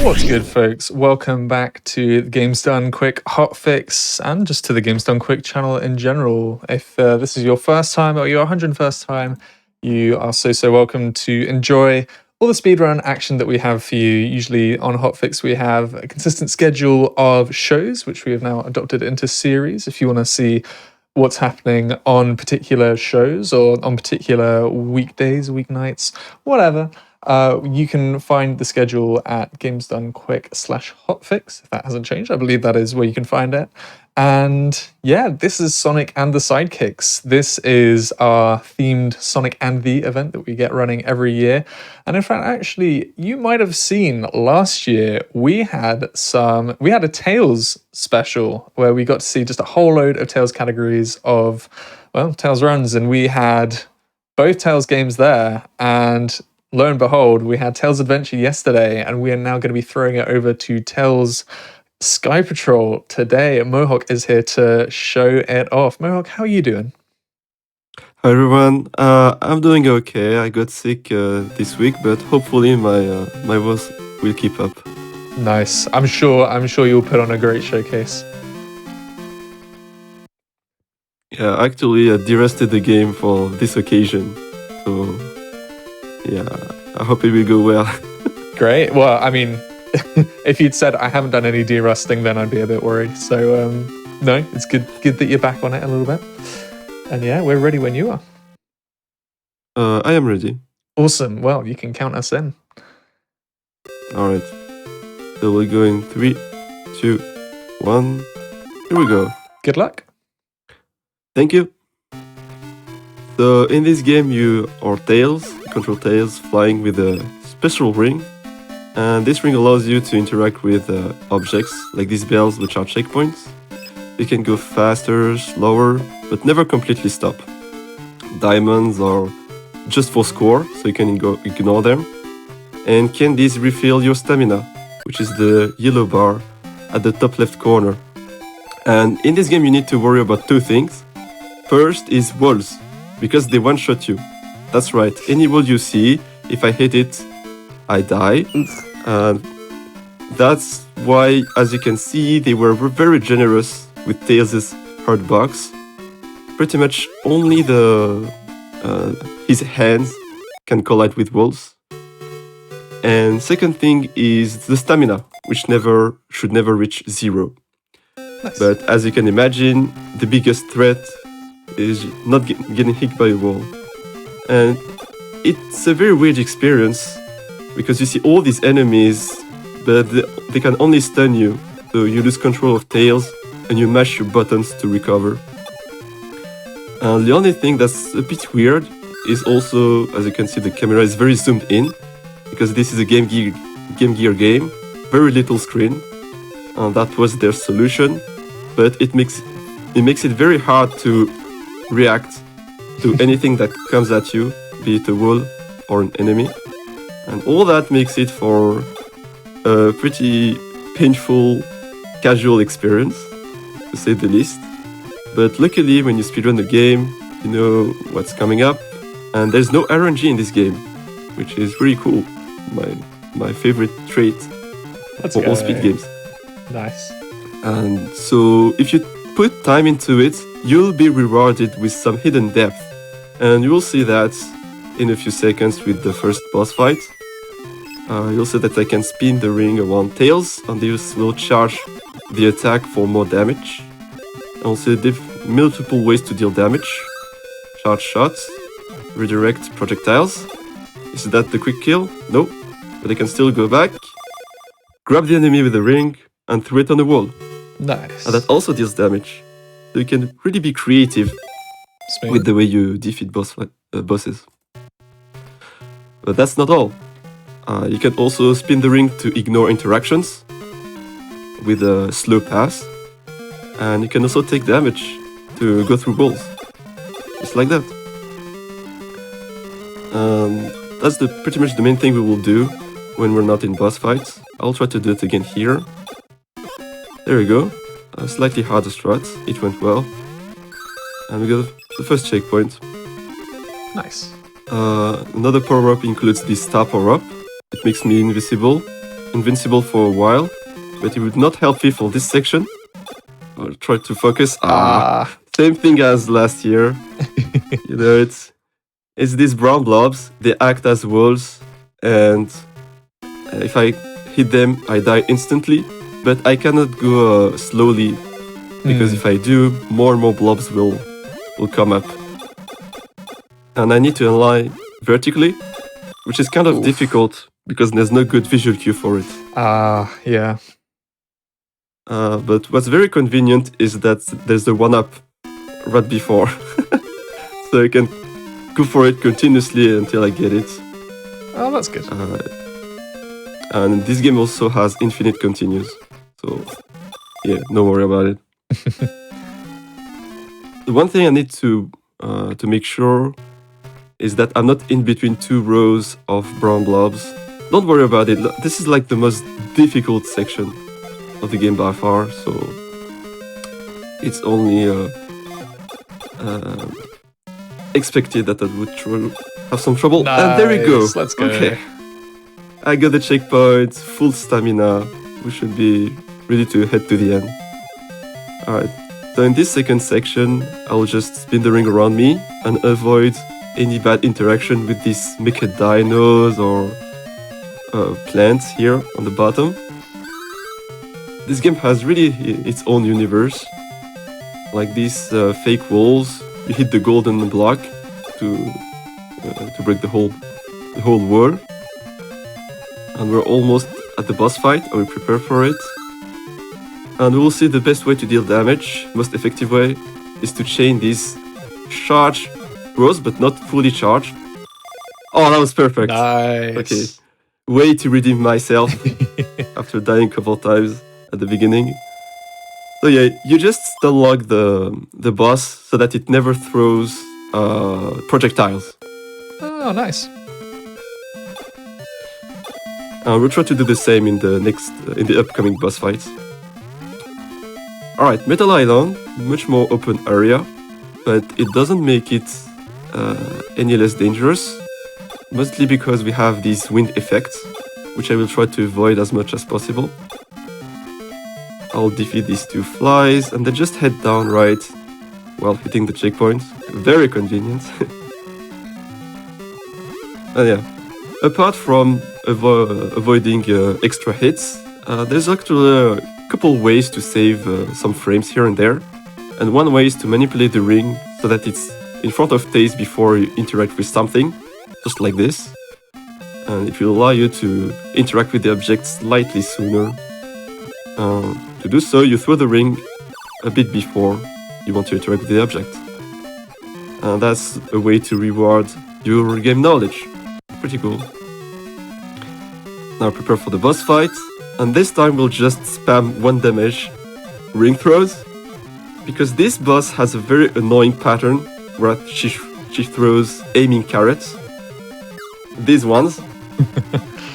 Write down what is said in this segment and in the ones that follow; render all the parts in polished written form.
What's good, folks? Welcome back to the Games Done Quick Hotfix and just to the Games Done Quick channel in general. If this is your first time or your 101st time, you are so welcome to enjoy all the speedrun action that we have for you. Usually on Hotfix, we have a consistent schedule of shows, which we have now adopted into series. If you want to see what's happening on particular shows or on particular weekdays, weeknights, whatever, you can find the schedule at gamesdonequick/hotfix, if that hasn't changed. I believe that is where you can find it. And yeah, this is Sonic and the Sidekicks. This is our themed Sonic and the event that we get running every year. And in fact, actually, you might have seen last year, we had a Tails special where we got to see just a whole load of Tails categories of, well, Tails runs. And we had both Tails games there, and lo and behold, we had Tails Adventure yesterday, and we are now going to be throwing it over to Tails Skypatrol today. Mohoc is here to show it off. Mohoc, how are you doing? Hi everyone, I'm doing okay. I got sick this week, but hopefully my voice will keep up. Nice. I'm sure you'll put on a great showcase. Yeah, actually I de-rusted the game for this occasion, so yeah, I hope it will go well. Great. Well, I mean, if you'd said I haven't done any de-rusting, then I'd be a bit worried. So no, it's good that you're back on it a little bit. And yeah, we're ready when you are. I am ready. Awesome. Well, you can count us in. Alright. So we'll go in 3, 2, 1. Here we go. Good luck. Thank you. So in this game you are Tails, you control Tails flying with a special ring. And this ring allows you to interact with objects like these bells, which are checkpoints. You can go faster, slower, but never completely stop. Diamonds are just for score, so you can ignore them. And candies refill your stamina, which is the yellow bar at the top left corner. And in this game you need to worry about two things. First is walls, because they one-shot you. That's right, any wall you see, if I hit it, I die. And that's why, as you can see, they were very generous with Tails' hard box. Pretty much only his hands can collide with walls. And second thing is the stamina, which should never reach 0. Nice. But as you can imagine, the biggest threat is not getting hit by a wall. And it's a very weird experience, because you see all these enemies, but they can only stun you, so you lose control of Tails and you mash your buttons to recover. And the only thing that's a bit weird is also, as you can see, the camera is very zoomed in, because this is a Game Gear game, very little screen, and that was their solution, but it makes it very hard to react to anything that comes at you, be it a wall or an enemy. And all that makes it for a pretty painful, casual experience, to say the least. But luckily, when you speedrun the game, you know what's coming up, and there's no RNG in this game, which is really cool. My favorite trait for all speed games. Nice. And so, if you put time into it, you'll be rewarded with some hidden depth. And you will see that in a few seconds with the first boss fight. You'll see that I can spin the ring around Tails, and this will charge the attack for more damage. Also, multiple ways to deal damage. Charge shots, redirect projectiles. Is that the quick kill? No, but I can still go back, grab the enemy with the ring, and throw it on the wall. Nice. And that also deals damage. So you can really be creative with the way you defeat bosses. But that's not all. You can also spin the ring to ignore interactions with a slow pass. And you can also take damage to go through walls. Just like that. That's pretty much the main thing we will do when we're not in boss fights. I'll try to do it again here. There we go. A slightly harder strat. It went well. And we got the first checkpoint. Nice. Another power-up includes this star power-up. It makes me invisible invincible for a while, but it would not help me for this section. I'll try to focus. Same thing as last year. You know, it's these brown blobs. They act as walls, and if I hit them, I die instantly. But I cannot go slowly, because if I do, more and more blobs will come up. And I need to align vertically, which is kind of difficult because there's no good visual cue for it. Yeah. But what's very convenient is that there's the one-up right before. So I can go for it continuously until I get it. Oh, that's good. And this game also has infinite continues. So, yeah, no worry about it. The one thing I need to make sure is that I'm not in between two rows of brown blobs. Don't worry about it. This is like the most difficult section of the game by far, so it's only expected that I would have some trouble. Nice. And there we go. Let's go. Okay. I got the checkpoint, full stamina. We should be ready to head to the end. Alright, so in this second section, I'll just spin the ring around me and avoid any bad interaction with these mecha dinos or plants here on the bottom. This game has really its own universe. Like these fake walls, you hit the golden block to break the whole wall. And we're almost at the boss fight, and we prepare for it. And we will see the best way to deal damage, most effective way, is to chain these charged rows, but not fully charged. Oh, that was perfect. Nice. Okay, way to redeem myself after dying a couple times at the beginning. So yeah, you just unlock the boss so that it never throws projectiles. Oh, nice. We'll try to do the same in the upcoming boss fights. Alright, Metal Island, much more open area, but it doesn't make it any less dangerous, mostly because we have these wind effects, which I will try to avoid as much as possible. I'll defeat these two flies, and then just head down right while hitting the checkpoint. Very convenient. And yeah, apart from avoiding extra hits, there's actually a couple ways to save some frames here and there. And one way is to manipulate the ring so that it's in front of Taze before you interact with something, just like this. And it will allow you to interact with the object slightly sooner. To do so, you throw the ring a bit before you want to interact with the object. And that's a way to reward your game knowledge. Pretty cool. Now prepare for the boss fight, and this time we'll just spam 1 damage ring throws, because this boss has a very annoying pattern where she throws aiming carrots. These ones.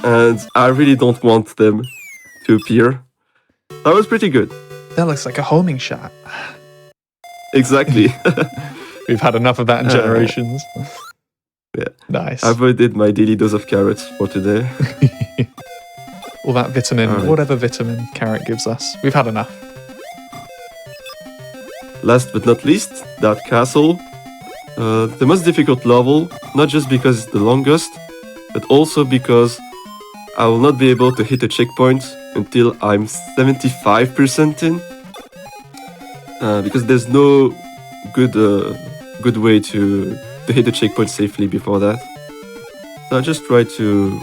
And I really don't want them to appear. That was pretty good. That looks like a homing shot. Exactly. We've had enough of that in generations. Yeah. Nice. I avoided my daily dose of carrots for today. All that vitamin, Alright. whatever vitamin carrot gives us. We've had enough. Last but not least, that castle. The most difficult level, not just because it's the longest, but also because I will not be able to hit a checkpoint until I'm 75% in. Because there's no good way to hit the checkpoint safely before that. So I just try to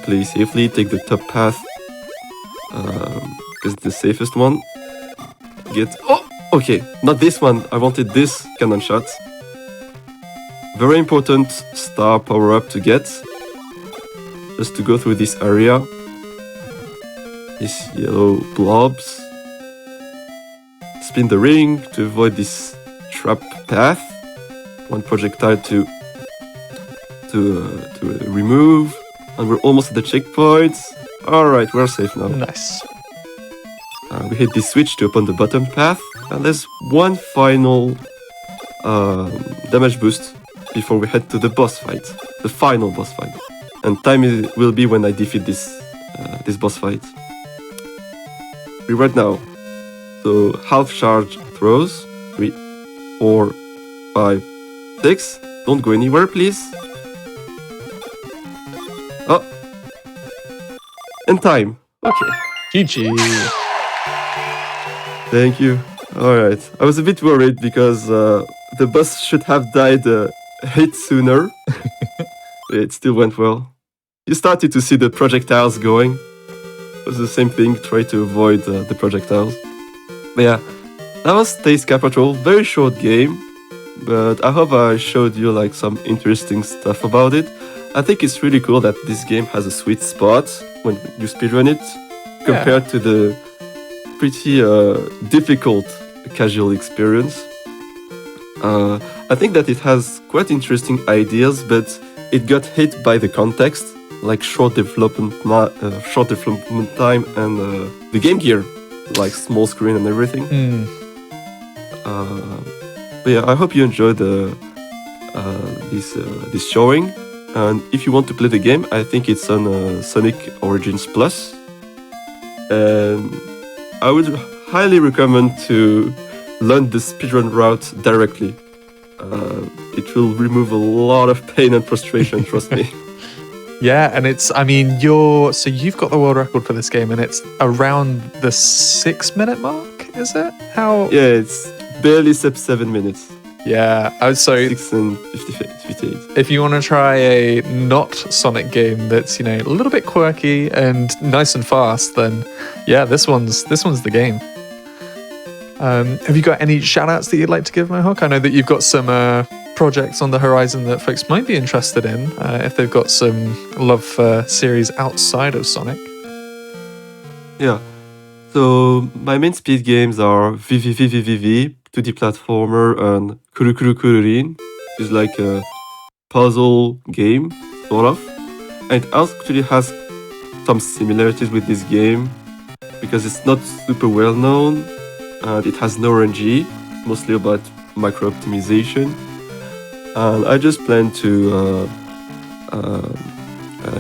play safely, take the top path, because it's the safest one. Okay, not this one, I wanted this cannon shot. Very important star power up to get, just to go through this area. These yellow blobs. Spin the ring to avoid this trap path. 1 projectile to remove, and we're almost at the checkpoint. Alright, we're safe now. Nice. We hit this switch to open the bottom path, and there's one final damage boost before we head to the boss fight, the final boss fight. And time will be when I defeat this this boss fight. Right now. So half charge throws. 3, 4, 5, 6. Don't go anywhere, please. Oh. And time. Okay. GG. Thank you. Alright. I was a bit worried because the boss should have died a hit sooner. It still went well. You started to see the projectiles going. It was the same thing, try to avoid the projectiles. But yeah, that was Skypatrol. Very short game, but I hope I showed you like some interesting stuff about it. I think it's really cool that this game has a sweet spot when you speedrun it, compared to the pretty difficult casual experience. I think that it has quite interesting ideas, but it got hit by the context, like short development time and the game gear, like small screen and everything. But yeah, I hope you enjoyed this showing. And if you want to play the game, I think it's on Sonic Origins Plus. And I would highly recommend to learn the speedrun route directly. It will remove a lot of pain and frustration, trust me. Yeah, and you've got the world record for this game, and it's around the 6-minute mark, is it? Yeah, it's barely 7 minutes. Yeah, so 6 and 58. If you want to try a not Sonic game that's, a little bit quirky and nice and fast, then yeah, this one's the game. Have you got any shout-outs that you'd like to give, Mohoc? I know that you've got some projects on the horizon that folks might be interested in if they've got some love for series outside of Sonic. Yeah. So my main speed games are VVVVVV, 2D platformer, and Kururin, which is like a puzzle game, sort of. And it actually has some similarities with this game because it's not super well known and it has no RNG, mostly about micro optimization. And I just plan to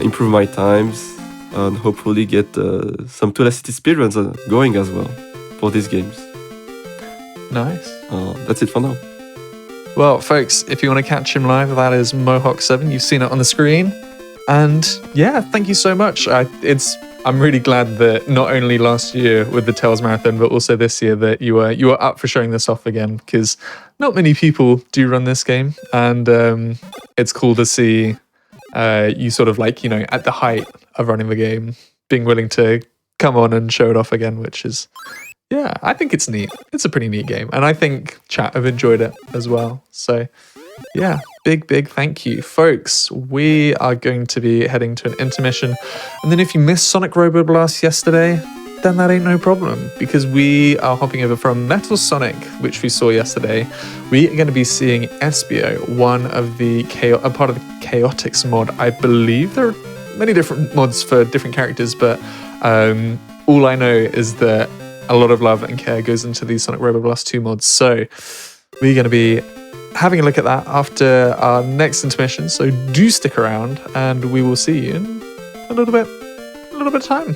improve my times and hopefully get some City speedruns going as well for these games. Nice. That's it for now. Well, folks, if you want to catch him live, that is mohoc7. You've seen it on the screen. And yeah, thank you so much. I'm really glad that not only last year with the Tales Marathon, but also this year that you were up for showing this off again, because not many people do run this game, and it's cool to see you sort of like, at the height of running the game, being willing to come on and show it off again, which is, yeah, I think it's neat. It's a pretty neat game, and I think chat have enjoyed it as well. So yeah, big thank you, folks. We are going to be heading to an intermission, and then if you missed Sonic Robo Blast yesterday, then that ain't no problem, because we are hopping over from Metal Sonic, which we saw yesterday. We are going to be seeing Espio, one of the part of the Chaotix mod. I believe there are many different mods for different characters, but all I know is that a lot of love and care goes into these Sonic Robo Blast 2 mods. So we're going to be having a look at that after our next intermission. So do stick around, and we will see you in a little bit of time.